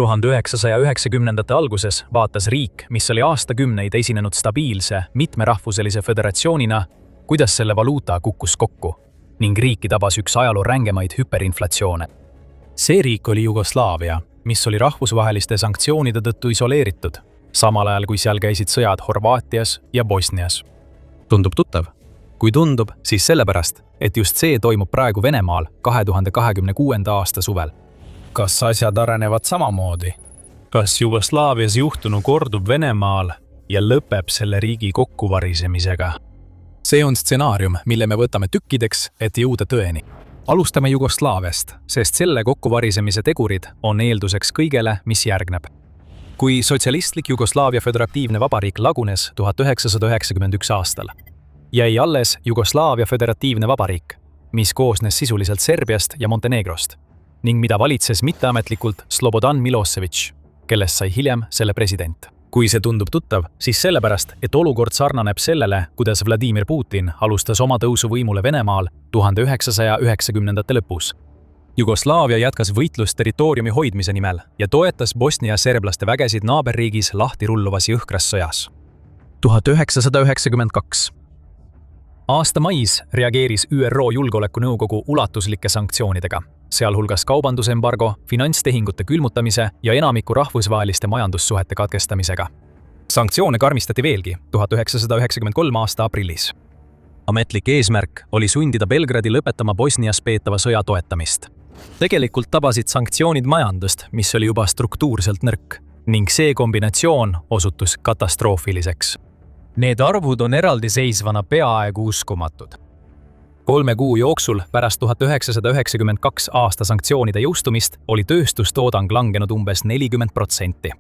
1990ndate alguses vaatas riik, mis oli aastakümneid esinenud stabiilse, mitmerahvuselise föderatsioonina, kuidas selle valuuta kukkus kokku ning riiki tabas üks ajaloo rängemaid hüperinflatsioone. See riik oli Jugoslaavia, mis oli rahvusvaheliste sanktsioonide tõttu isoleeritud, samal ajal kui seal käisid sõjad Horvaatias ja Bosnias. Tundub tuttav? Kui tundub, siis sellepärast, et just see toimub praegu Venemaal 2026. aasta suvel. Kas asjad arenevad samamoodi? Kas Jugoslaavias juhtunu kordub Venemaal ja lõpeb selle riigi kokkuvarisemisega? See on stsenaarium, mille me võtame tükkideks, et jõuda tõeni. Alustame Jugoslaaviast, sest selle kokkuvarisemise tegurid on eelduseks kõigele, mis järgneb. Kui sotsialistlik Jugoslaavia Föderatiivne Vabariik lagunes 1991 aastal, jäi alles Jugoslaavia Föderatiivne Vabariik, mis koosnes sisuliselt Serbiast ja Montenegrost ning mida valitses mitteametlikult Slobodan Milošević, kellest sai hiljem selle president. Kui see tundub tuttav, siis sellepärast, et olukord sarnaneb sellele, kuidas Vladimir Putin alustas oma tõusu võimule Venemaal 1990ndate lõpus. Jugoslaavia jätkas võitlust territooriumi hoidmise nimel ja toetas Bosnia serblaste vägesid naaberriigis lahti rulluvas jõhkras sõjas. 1992. Aasta mais reageeris ÜRO Julgeolekunõukogu ulatuslike sanktsioonidega, sealhulgas kaubandusembargo, finantstehingute külmutamise ja enamiku rahvusvaheliste majandussuhete katkestamisega. Sanktsioone karmistati veelgi 1993. aasta aprillis. Ametlik eesmärk oli sundida Belgradi lõpetama Bosnias peetava sõja toetamist. Tegelikult tabasid sanktsioonid majandust, mis oli juba struktuurselt nõrk, ning see kombinatsioon osutus katastroofiliseks. Need arvud on eraldiseisvana peaaegu uskumatud. 3 kuu jooksul pärast 1992 aasta sanktsioonide jõustumist oli tööstustoodang langenud umbes 40%.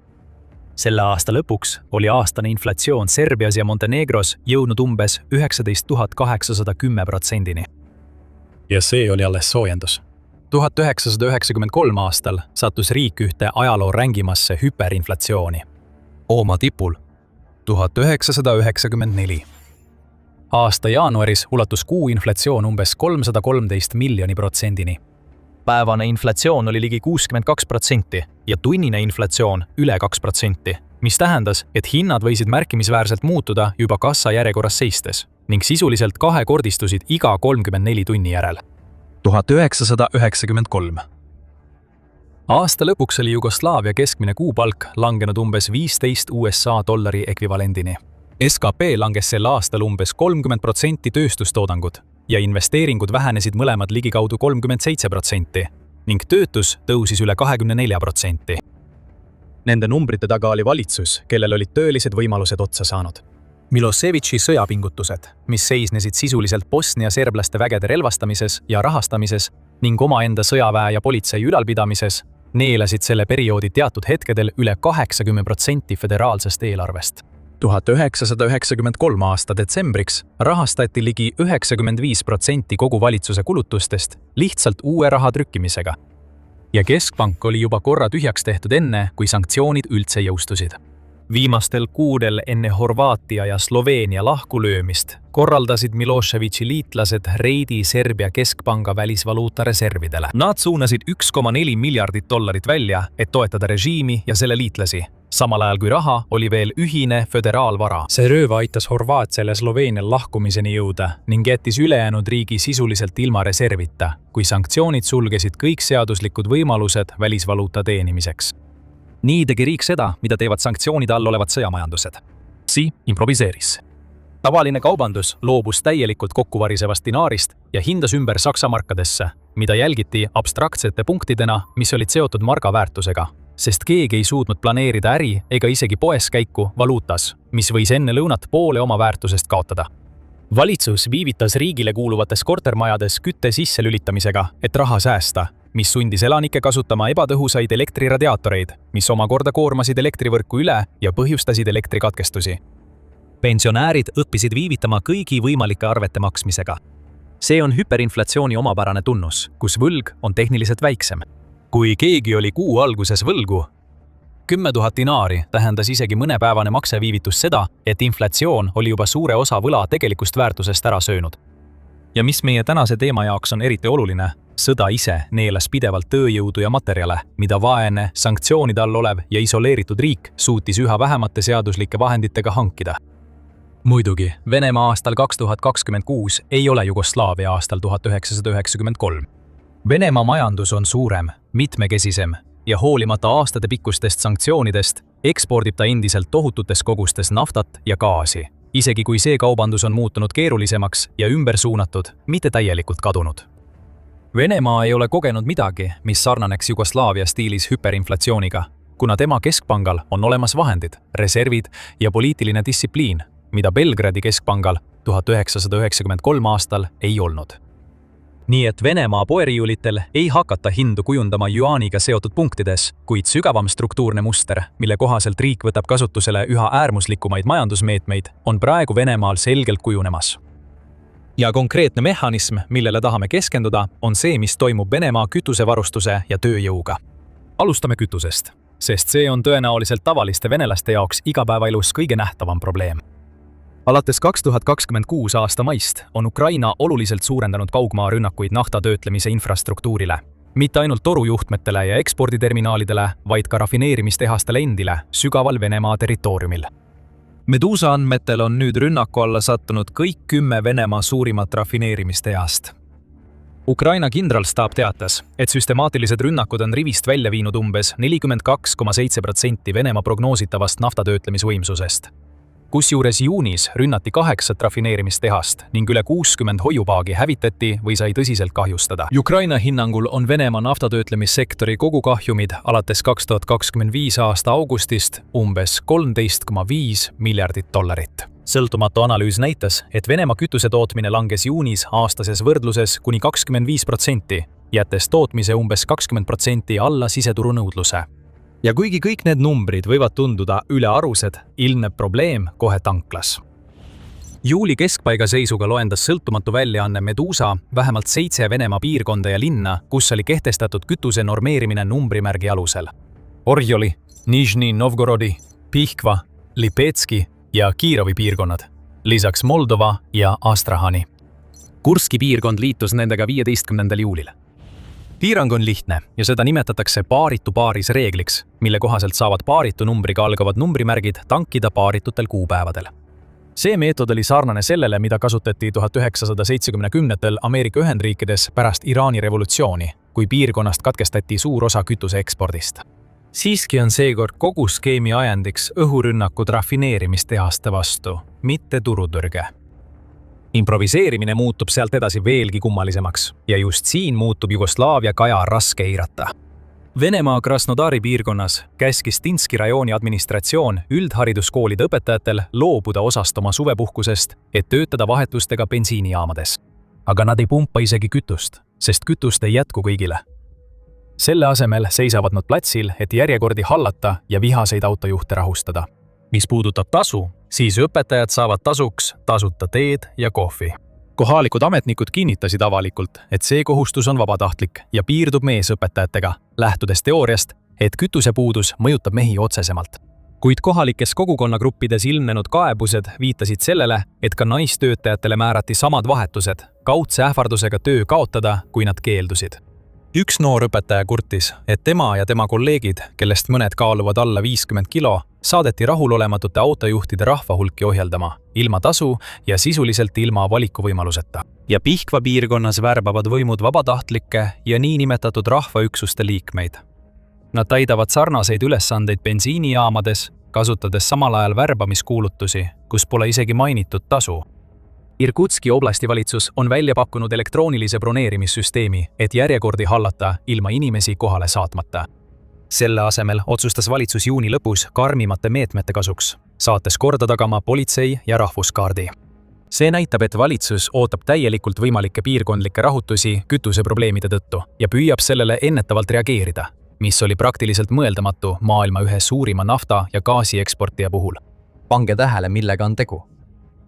Selle aasta lõpuks oli aastane inflatsioon Serbias ja Montenegros jõudnud umbes 19 810%-ni. Ja see oli alles soojendus. 1993 aastal sattus riik ühte ajaloo rängimasse hüperinflatsiooni. Oma tipul 1994. Aasta jaanuaris ulatus kuu inflatsioon umbes 313 miljoni protsendini. Päevane inflatsioon oli ligi 62% ja tunnine inflatsioon üle 2%, mis tähendas, et hinnad võisid märkimisväärselt muutuda juba kassa järjekorras seistes ning sisuliselt kahekordistusid iga 34 tunni järel. 1993. Aasta lõpuks oli Jugoslaavia keskmine kuupalk langenud umbes 15 USA dollari ekvivalendini. SKP langes sel aastal umbes 30% tööstustoodangut ja investeeringud vähenesid mõlemad ligikaudu 37% ning töötus tõusis üle 24%. Nende numbrite taga oli valitsus, kellel olid töölised võimalused otsa saanud. Miloševići sõjapingutused, mis seisnesid sisuliselt Bosnia serblaste vägede relvastamises ja rahastamises ning omaenda sõjaväe ja politsei ülalpidamises, neelasid selle perioodi teatud hetkedel üle 80% föderaalsest eelarvest. 1993 aasta detsembriks rahastati ligi 95% kogu valitsuse kulutustest lihtsalt uue raha trükkimisega. Ja keskpank oli juba korra tühjaks tehtud enne, kui sanktsioonid üldse jõustusid. Viimastel kuudel enne Horvaatia ja Sloveenia lahkulöömist korraldasid Miloševići liitlased reidi Serbia keskpanga välisvaluuta reservidele. Nad suunasid 1,4 miljardit dollarit välja, et toetada režiimi ja selle liitlasi, samal ajal kui raha oli veel ühine föderaalvara. See rööv aitas Horvaatial ja Sloveenial lahkumiseni jõuda ning jättis ülejäänud riigi sisuliselt ilma reservita, kui sanktsioonid sulgesid kõik seaduslikud võimalused välisvaluuta teenimiseks. Nii tegi riik seda, mida teevad sanktsioonide all olevad sõjamajandused. Improviseeris. Tavaline kaubandus loobus täielikult kokkuvarisevast dinaarist ja hindas ümber Saksa markadesse, mida jälgiti abstraktsete punktidena, mis olid seotud marga väärtusega, sest keegi ei suutnud planeerida äri ega isegi poes käiku valuutas, mis võis enne lõunat poole oma väärtusest kaotada. Valitsus viivitas riigile kuuluvates kortermajades kütte sisselülitamisega, et raha säästa, mis sundis elanikke kasutama ebatõhusaid elektriradiaatoreid, mis omakorda koormasid elektrivõrku üle ja põhjustasid elektrikatkestusi. Pensionäärid õppisid viivitama kõigi võimalike arvete maksmisega. See on hüperinflatsiooni omapärane tunnus, kus võlg on tehniliselt väiksem. Kui keegi oli kuu alguses võlgu, 10 000 dinaari tähendas isegi mõnepäevane makseviivitus seda, et inflatsioon oli juba suure osa võla tegelikust väärtusest ära söönud. Ja mis meie tänase teema jaoks on eriti oluline, sõda ise neelas pidevalt tööjõudu ja materjale, mida vaene, sanktsioonide all olev ja isoleeritud riik suutis üha vähemate seaduslike vahenditega hankida. Muidugi, Venemaa aastal 2026 ei ole Jugoslaavia aastal 1993. Venemaa majandus on suurem, mitmekesisem ja hoolimata aastatepikkustest sanktsioonidest ekspordib ta endiselt tohututes kogustes naftat ja gaasi, isegi kui see kaubandus on muutunud keerulisemaks ja ümber suunatud, mitte täielikult kadunud. Venemaa ei ole kogenud midagi, mis sarnaneks Jugoslaavia stiilis hüperinflatsiooniga, kuna tema keskpangal on olemas vahendid, reservid ja poliitiline distsipliin, mida Belgradi keskpangal 1993 aastal ei olnud. Nii et Venemaa poeriiulitel ei hakata hindu kujundama juaaniga seotud punktides, kuid sügavam struktuurne muster, mille kohaselt riik võtab kasutusele üha äärmuslikumaid majandusmeetmeid, on praegu Venemaal selgelt kujunemas. Ja konkreetne mehhanism, millele tahame keskenduda, on see, mis toimub Venemaa kütusevarustuse ja tööjõuga. Alustame kütusest, sest see on tõenäoliselt tavaliste venelaste jaoks igapäevaelus kõige nähtavam probleem. Alates 2026 aasta maist on Ukraina oluliselt suurendanud kaugmaa rünnakuid naftatöötlemise infrastruktuurile. Mitte ainult torujuhtmetele ja eksporditerminaalidele, vaid ka rafineerimistehastele endile sügaval Venemaa territooriumil. Medusa andmetel on nüüd rünnaku alla sattunud kõik 10 Venemaa suurimat rafineerimistehast. Ukraina kindralstaap teatas, et süstemaatilised rünnakud on rivist välja viinud umbes 42,7% Venemaa prognoositavast naftatöötlemisvõimsusest. Kusjuures juunis rünnati 8 rafineerimistehast ning üle 60 hoiupaagi hävitati või sai tõsiselt kahjustada. Ukraina hinnangul on Venemaa naftatöötlemissektori kogukahjumid alates 2025 aasta augustist umbes $13,5 miljardit. Sõltumatu analüüs näitas, et Venemaa kütuse tootmine langes juunis aastases võrdluses kuni 25%, jättes tootmise umbes 20% alla siseturu nõudluse. Ja kuigi kõik need numbrid võivad tunduda ülearused, ilmneb probleem kohe tanklas. Juuli keskpaiga seisuga loendas sõltumatu väljaanne Medusa vähemalt 7 Venemaa piirkonda ja linna, kus oli kehtestatud kütuse normeerimine numbrimärgi alusel. Orjoli, Nižni Novgorodi, Pihkva, Lipetski ja Kiirovi piirkonnad, lisaks Moldova ja Astrahani. Kurski piirkond liitus nendega 15. juulil. Piirang on lihtne ja seda nimetatakse paaritu paaris reegliks, mille kohaselt saavad paaritu numbriga algavad numbrimärgid tankida paaritutel kuupäevadel. See meetod oli sarnane sellele, mida kasutati 1970. Ameerika Ühendriikides pärast Iraani revolutsiooni, kui piirkonnast katkestati suur osa kütuse ekspordist. Siiski on seekord kogu skeemi ajendiks õhurünnakud rafineerimistehaste vastu, mitte turutõrge. Improviseerimine muutub sealt edasi veelgi kummalisemaks ja just siin muutub Jugoslaavia kaja raske eirata. Venemaa Krasnodari piirkonnas käskis Tinski rajooni administratsioon üldhariduskoolide õpetajatel loobuda osast oma suvepuhkusest, et töötada vahetustega bensiinijaamades. Aga nad ei pumpa isegi kütust, sest kütust ei jätku kõigile. Selle asemel seisavad nad platsil, et järjekordi hallata ja vihaseid autojuhte rahustada. Mis puudutab tasu, siis õpetajad saavad tasuks tasuta teed ja kohvi. Kohalikud ametnikud kinnitasid avalikult, et see kohustus on vabatahtlik ja piirdub meesõpetajatega, lähtudes teooriast, et kütusepuudus mõjutab mehi otsesemalt. Kuid kohalikes kogukonnagruppides ilmnenud kaebused viitasid sellele, et ka naistöötajatele määrati samad vahetused, kaudse ähvardusega töö kaotada, kui nad keeldusid. Üks noor õpetaja kurtis, et tema ja tema kolleegid, kellest mõned kaaluvad alla 50 kilo, saadeti rahulolematute autojuhtide rahvahulki ohjeldama, ilma tasu ja sisuliselt ilma valikuvõimaluseta. Ja Pihkva piirkonnas värbavad võimud vabatahtlikke ja niinimetatud rahvaüksuste liikmeid. Nad täidavad sarnaseid ülesandeid bensiinijaamades, kasutades samal ajal värbamiskuulutusi, kus pole isegi mainitud tasu. Irkutski oblasti valitsus on välja pakkunud elektroonilise broneerimissüsteemi, et järjekordi hallata ilma inimesi kohale saatmata. Selle asemel otsustas valitsus juuni lõpus karmimate meetmete kasuks, saates korda tagama politsei ja rahvuskaardi. See näitab, et valitsus ootab täielikult võimalikke piirkondlikke rahutusi kütuseprobleemide tõttu ja püüab sellele ennetavalt reageerida, mis oli praktiliselt mõeldamatu maailma ühe suurima nafta- ja gaasieksportija puhul. Pange tähele, millega on tegu.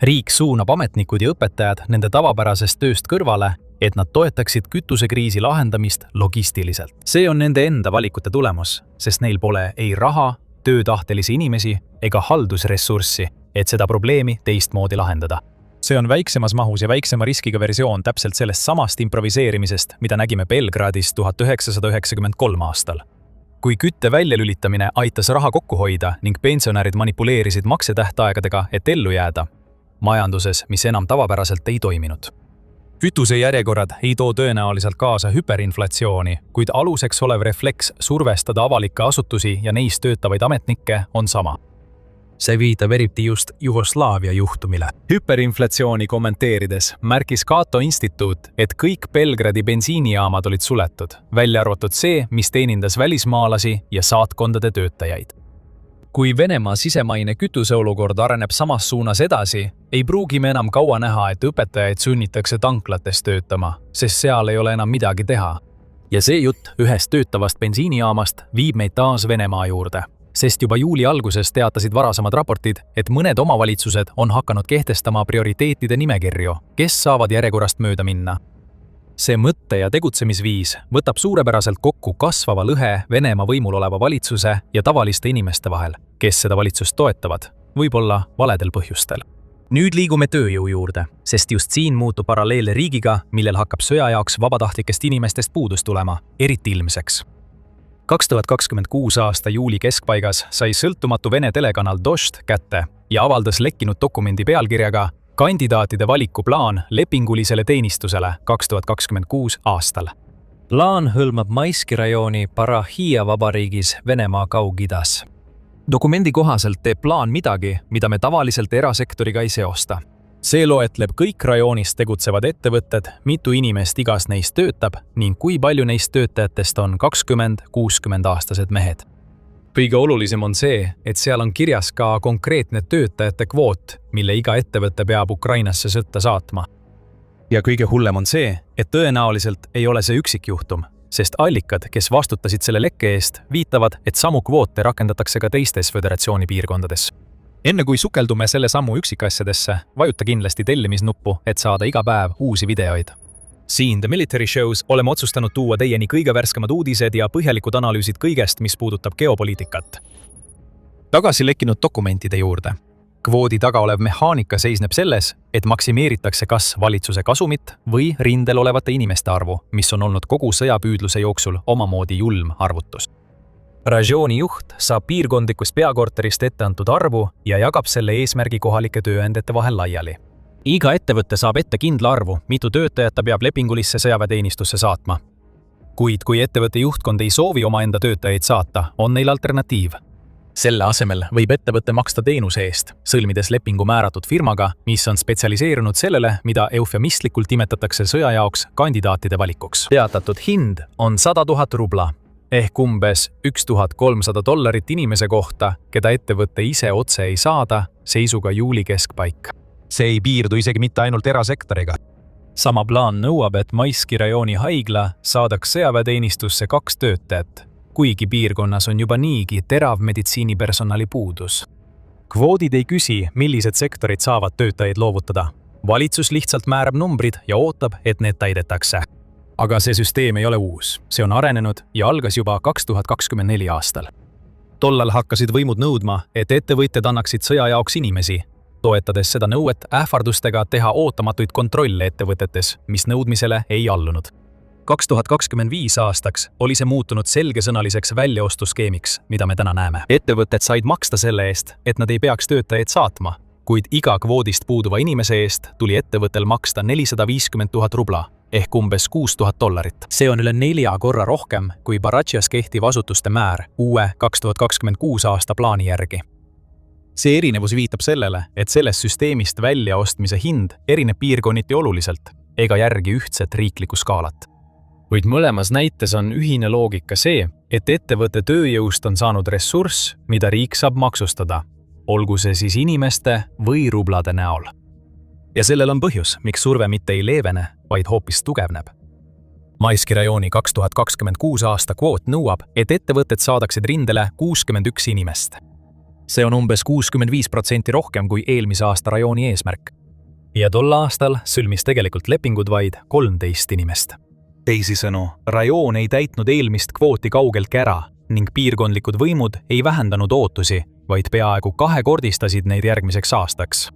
Riik suunab ametnikud ja õpetajad nende tavapärasest tööst kõrvale, et nad toetaksid kütusekriisi lahendamist logistiliselt. See on nende enda valikute tulemus, sest neil pole ei raha, töötahtelisi inimesi ega haldusressurssi, et seda probleemi teistmoodi lahendada. See on väiksemas mahus ja väiksema riskiga versioon täpselt sellest samast improviseerimisest, mida nägime Belgradis 1993 aastal. Kui kütte väljalülitamine aitas raha kokku hoida ning pensionärid manipuleerisid maksetähtaegadega, et ellu jääda, majanduses, mis enam tavapäraselt ei toiminud. Kütusejärjekorrad ei too tõenäoliselt kaasa hüperinflatsiooni, kuid aluseks olev refleks survestada avalikke asutusi ja neis töötavaid ametnikke on sama. See viitab eriti just Jugoslaavia juhtumile. Hüperinflatsiooni kommenteerides märkis Cato Instituut, et kõik Belgradi bensiinijaamad olid suletud, välja arvatud see, mis teenindas välismaalasi ja saatkondade töötajaid. Kui Venemaa sisemaine kütuseolukord areneb samas suunas edasi, ei pruugi me enam kaua näha, et õpetajaid sunnitakse tanklates töötama, sest seal ei ole enam midagi teha. Ja see jutt ühest töötavast bensiinijaamast viib meid taas Venemaa juurde, sest juba juuli alguses teatasid varasemad raportid, et mõned omavalitsused on hakanud kehtestama prioriteetide nimekirju, kes saavad järjekorrast mööda minna. See mõtte- ja tegutsemisviis võtab suurepäraselt kokku kasvava lõhe Venemaa võimul oleva valitsuse ja tavaliste inimeste vahel, kes seda valitsust toetavad, võib-olla valedel põhjustel. Nüüd liigume tööjõu juurde, sest just siin muutub paralleele riigiga, millel hakkab sõja jaoks vabatahtlikest inimestest puudus tulema, eriti ilmseks. 2026 aasta juuli keskpaigas sai sõltumatu Vene telekanal Dožd kätte ja avaldas lekkinud dokumendi pealkirjaga Kandidaatide valikuplaan lepingulisele teenistusele 2026 aastal. Plaan hõlmab Maiski rajooni Parahia vabariigis Venemaa Kaug-Idas. Dokumendi kohaselt teeb plaan midagi, mida me tavaliselt erasektoriga ei seosta. See loetleb kõik rajoonis tegutsevad ettevõtted, mitu inimest igas neist töötab ning kui palju neist töötajatest on 20–60 aastased mehed. Kõige olulisem on see, et seal on kirjas ka konkreetne töötajate kvoot, mille iga ettevõte peab Ukrainasse sõtta saatma. Ja kõige hullem on see, et tõenäoliselt ei ole see üksikjuhtum, sest allikad, kes vastutasid selle lekke eest, viitavad, et samu kvoote rakendatakse ka teistes föderatsiooni piirkondades. Enne kui sukeldume selle sammu üksikasjadesse, vajuta kindlasti tellimisnuppu, et saada iga päev uusi videoid. Siin The Military Shows oleme otsustanud tuua teieni kõige värskemad uudised ja põhjalikud analüüsid kõigest, mis puudutab geopoliitikat. Tagasi lekkinud dokumentide juurde. Kvoodi taga olev mehaanika seisneb selles, et maksimeeritakse kas valitsuse kasumit või rindel olevate inimeste arvu, mis on olnud kogu sõjapüüdluse jooksul omamoodi julm arvutus. Rajooni juht saab piirkondlikust peakorterist ette antud arvu ja jagab selle eesmärgi kohalike tööandjate vahel laiali. Iga ettevõte saab ette kindla arvu, mitu töötajat ta peab lepingulisse sõjaväeteenistusse saatma. Kuid kui ettevõtte juhtkond ei soovi omaenda töötajaid saata, on neil alternatiiv. Selle asemel võib ettevõte maksta teenuse eest, sõlmides lepingu määratud firmaga, mis on spetsialiseerunud sellele, mida eufemistlikult nimetatakse sõja jaoks kandidaatide valikuks. Teatatud hind on 100 000 rubla, ehk umbes $1300 inimese kohta, keda ettevõte ise otse ei saada, seisuga juuli keskpaik. See ei piirdu isegi mitte ainult erasektoriga. Sama plaan nõuab, et Maiski rajooni haigla saadaks sõjaväeteenistusse 2 töötajat, kuigi piirkonnas on juba niigi terav meditsiinipersonali puudus. Kvoodid ei küsi, millised sektorid saavad töötajaid loovutada. Valitsus lihtsalt määrab numbrid ja ootab, et need täidetakse. Aga see süsteem ei ole uus. See on arenenud ja algas juba 2024 aastal. Tollal hakkasid võimud nõudma, et ettevõtjad annaksid sõja jaoks inimesi, toetades seda nõuet ähvardustega teha ootamatuid kontrolle ettevõtetes, mis nõudmisele ei allunud. 2025 aastaks oli see muutunud selgesõnaliseks väljaostuskeemiks, mida me täna näeme. Ettevõtted said maksta selle eest, et nad ei peaks töötajaid saatma, kuid iga kvoodist puuduva inimese eest tuli ettevõttel maksta 450 000 rubla, ehk umbes $6000. See on üle 4 korra rohkem kui Baratšias kehtiv asutuste määr uue 2026 aasta plaani järgi. See erinevus viitab sellele, et sellest süsteemist väljaostmise hind erineb piirkonniti oluliselt ega järgi ühtset riiklikku skaalat. Kuid mõlemas näites on ühine loogika see, et ettevõtte tööjõust on saanud ressurss, mida riik saab maksustada, olgu see siis inimeste või rublade näol. Ja sellel on põhjus, miks surve mitte ei leevene, vaid hoopis tugevneb. Maiski rajooni 2026 aasta kvoot nõuab, et ettevõtted saadaksid rindele 61 inimest. See on umbes 65% rohkem kui eelmise aasta rajooni eesmärk. Ja tol aastal sõlmis tegelikult lepingud vaid 13 inimest. Teisisõnu, rajoon ei täitnud eelmist kvooti kaugeltki ära ning piirkondlikud võimud ei vähendanud ootusi, vaid peaaegu 2-kordistasid neid järgmiseks aastaks.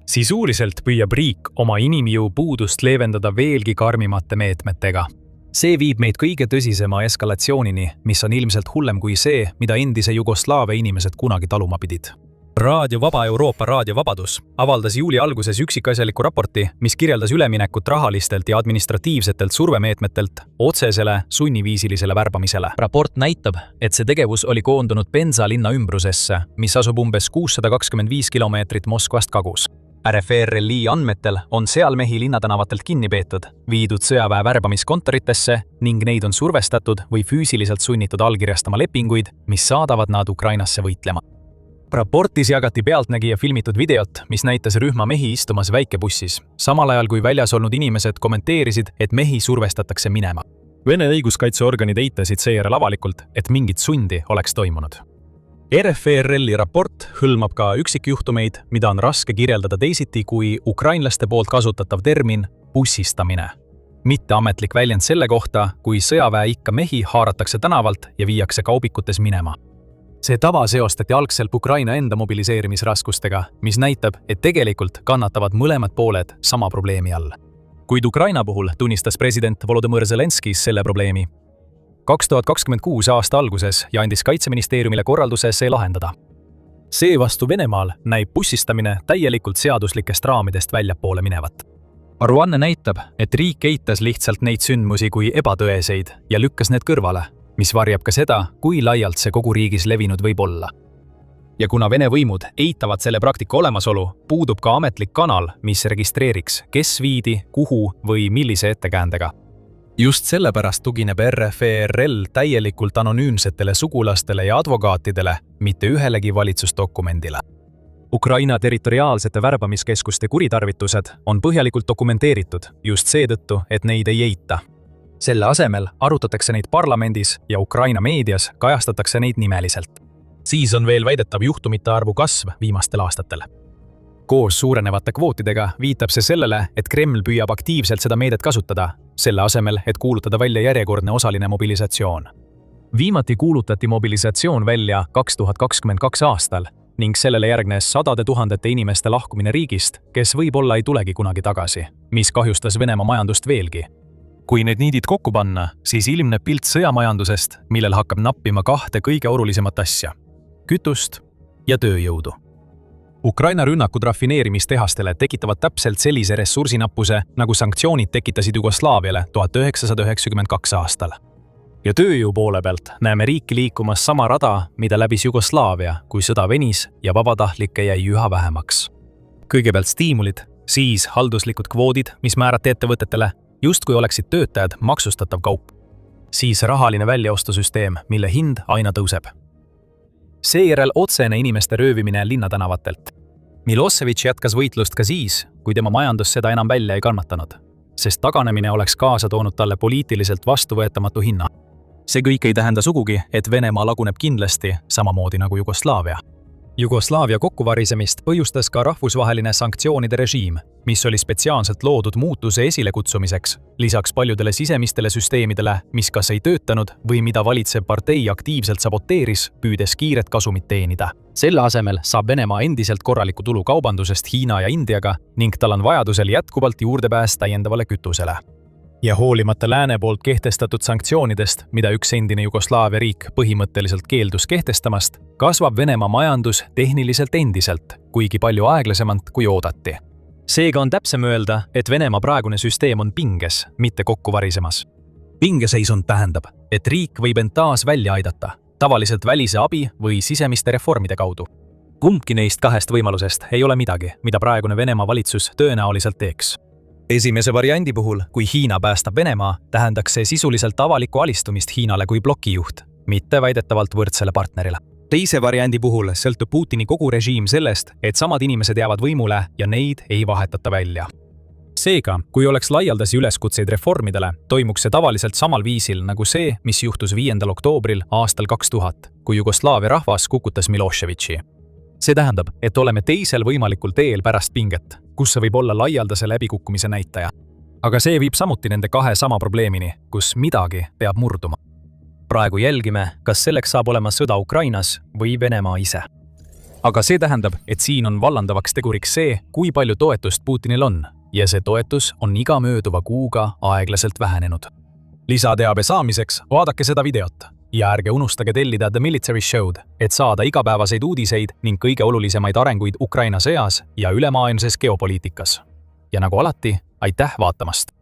Sisuliselt püüab riik oma inimjõu puudust leevendada veelgi karmimate meetmetega. See viib meid kõige tõsisema eskalatsioonini, mis on ilmselt hullem kui see, mida endise Jugoslaavia inimesed kunagi taluma pidid. Raadio Vaba Euroopa Raadio Vabadus avaldas juuli alguses üksikasjaliku raporti, mis kirjeldas üleminekut rahalistelt ja administratiivsetelt survemeetmetelt otsesele sunniviisilisele värbamisele. Raport näitab, et see tegevus oli koondunud Penza linna ümbrusesse, mis asub umbes 625 kilomeetrit Moskvast kagus. RFRLi andmetel on seal mehi linnatänavatelt kinni peetud, viidud sõjaväe värbamiskontoritesse ning neid on survestatud või füüsiliselt sunnitud allkirjastama lepinguid, mis saadavad nad Ukrainasse võitlema. Raportis jagati pealtnägija filmitud videot, mis näitas rühma mehi istumas väikebussis, samal ajal kui väljas olnud inimesed kommenteerisid, et mehi survestatakse minema. Vene õiguskaitseorganid eitasid seejärel avalikult, et mingit sundi oleks toimunud. RFRLi raport hõlmab ka üksikjuhtumeid, mida on raske kirjeldada teisiti kui ukrainlaste poolt kasutatav termin bussistamine. Mitteametlik väljend selle kohta, kui sõjaväe ikka mehi haaratakse tänavalt ja viiakse kaubikutes minema. See tava seostati algselt Ukraina enda mobiliseerimisraskustega, mis näitab, et tegelikult kannatavad mõlemad pooled sama probleemi all. Kuid Ukraina puhul tunnistas president Volodõmõr Zelenskis selle probleemi 2026 aasta alguses ja andis kaitseministeeriumile korralduse see lahendada. Seevastu Venemaal näib bussistamine täielikult seaduslikest raamidest väljapoole minevat. Aruanne näitab, et riik eitas lihtsalt neid sündmusi kui ebatõeseid ja lükkas need kõrvale, mis varjab ka seda, kui laialt see kogu riigis levinud võib olla. Ja kuna Vene võimud eitavad selle praktika olemasolu, puudub ka ametlik kanal, mis registreeriks, kes viidi, kuhu või millise ettekäändega. Just sellepärast tugineb RFRL täielikult anonüümsetele sugulastele ja advokaatidele, mitte ühelegi valitsusdokumendile. Ukraina territoriaalsete värbamiskeskuste kuritarvitused on põhjalikult dokumenteeritud just seetõttu, et neid ei eita. Selle asemel arutatakse neid parlamendis ja Ukraina meedias kajastatakse neid nimeliselt. Siis on veel väidetav juhtumite arvu kasv viimastel aastatel. Koos suurenevate kvootidega viitab see sellele, et Kreml püüab aktiivselt seda meedet kasutada, selle asemel, et kuulutada välja järjekordne osaline mobilisatsioon. Viimati kuulutati mobilisatsioon välja 2022 aastal ning sellele järgnes sadade tuhandete inimeste lahkumine riigist, kes võib-olla ei tulegi kunagi tagasi, mis kahjustas Venemaa majandust veelgi. Kui need niidid kokku panna, siis ilmneb pilt sõjamajandusest, millel hakkab nappima kahte kõige olulisemat asja – kütust ja tööjõudu. Ukraina rünnakud rafineerimistehastele tekitavad täpselt sellise ressursinappuse, nagu sanktsioonid tekitasid Jugoslaaviale 1992 aastal. Ja tööjõu poole pealt näeme riiki liikumas sama rada, mida läbis Jugoslaavia, kui sõda venis ja vabatahtlikke jäi üha vähemaks. Kõigepealt stiimulid, siis halduslikud kvoodid, mis määrati ettevõtetele, justkui oleksid töötajad maksustatav kaup. Siis rahaline väljaostusüsteem, mille hind aina tõuseb. Seejärel otsene inimeste röövimine linnatänavatelt. Milošević jätkas võitlust ka siis, kui tema majandus seda enam välja ei kannatanud, sest taganemine oleks kaasa toonud talle poliitiliselt vastuvõetamatu hinna. See kõik ei tähenda sugugi, et Venemaa laguneb kindlasti samamoodi nagu Jugoslaavia. Jugoslaavia kokkuvarisemist põhjustas ka rahvusvaheline sanktsioonide režiim, mis oli spetsiaalselt loodud muutuse esilekutsumiseks, lisaks paljudele sisemistele süsteemidele, mis kas ei töötanud või mida valitsev partei aktiivselt saboteeris, püüdes kiiret kasumit teenida. Selle asemel saab Venemaa endiselt korraliku tulu kaubandusest Hiina ja Indiaga ning tal on vajadusel jätkuvalt juurdepääs täiendavale kütusele. Ja hoolimata lääne poolt kehtestatud sanktsioonidest, mida üks endine Jugoslaavia riik põhimõtteliselt keeldus kehtestamast, kasvab Venemaa majandus tehniliselt endiselt, kuigi palju aeglasemalt kui oodati. Seega on täpsem öelda, et Venemaa praegune süsteem on pinges, mitte kokku varisemas. Pingeseisund tähendab, et riik võib end taas välja aidata, tavaliselt välise abi või sisemiste reformide kaudu. Kumbki neist kahest võimalusest ei ole midagi, mida praegune Venemaa valitsus tõenäoliselt teeks. Esimese variandi puhul, kui Hiina päästab Venemaa, tähendaks see sisuliselt avalikku alistumist Hiinale kui blokijuht, mitte väidetavalt võrdsele partnerile. Teise variandi puhul sõltub Putini kogu režiim sellest, et samad inimesed jäävad võimule ja neid ei vahetata välja. Seega, kui oleks laialdasi üleskutseid reformidele, toimuks see tavaliselt samal viisil nagu see, mis juhtus 5. oktoobril aastal 2000, kui Jugoslaavia rahvas kukutas Miloševići. See tähendab, et oleme teisel võimalikul teel pärast pinget, kus see võib olla laialdase läbikukkumise näitaja. Aga see viib samuti nende kahe sama probleemini, kus midagi peab murduma. Praegu jälgime, kas selleks saab olema sõda Ukrainas või Venemaa ise. aga see tähendab, et siin on vallandavaks teguriks see, kui palju toetust Putinil on ja see toetus on iga mööduva kuuga aeglaselt vähenenud. Lisateabe saamiseks vaadake seda videot ja ärge unustage tellida The Military Show'd, et saada igapäevaseid uudiseid ning kõige olulisemaid arenguid Ukraina sõjas ja ülemaailmses geopoliitikas. Ja nagu alati, aitäh vaatamast!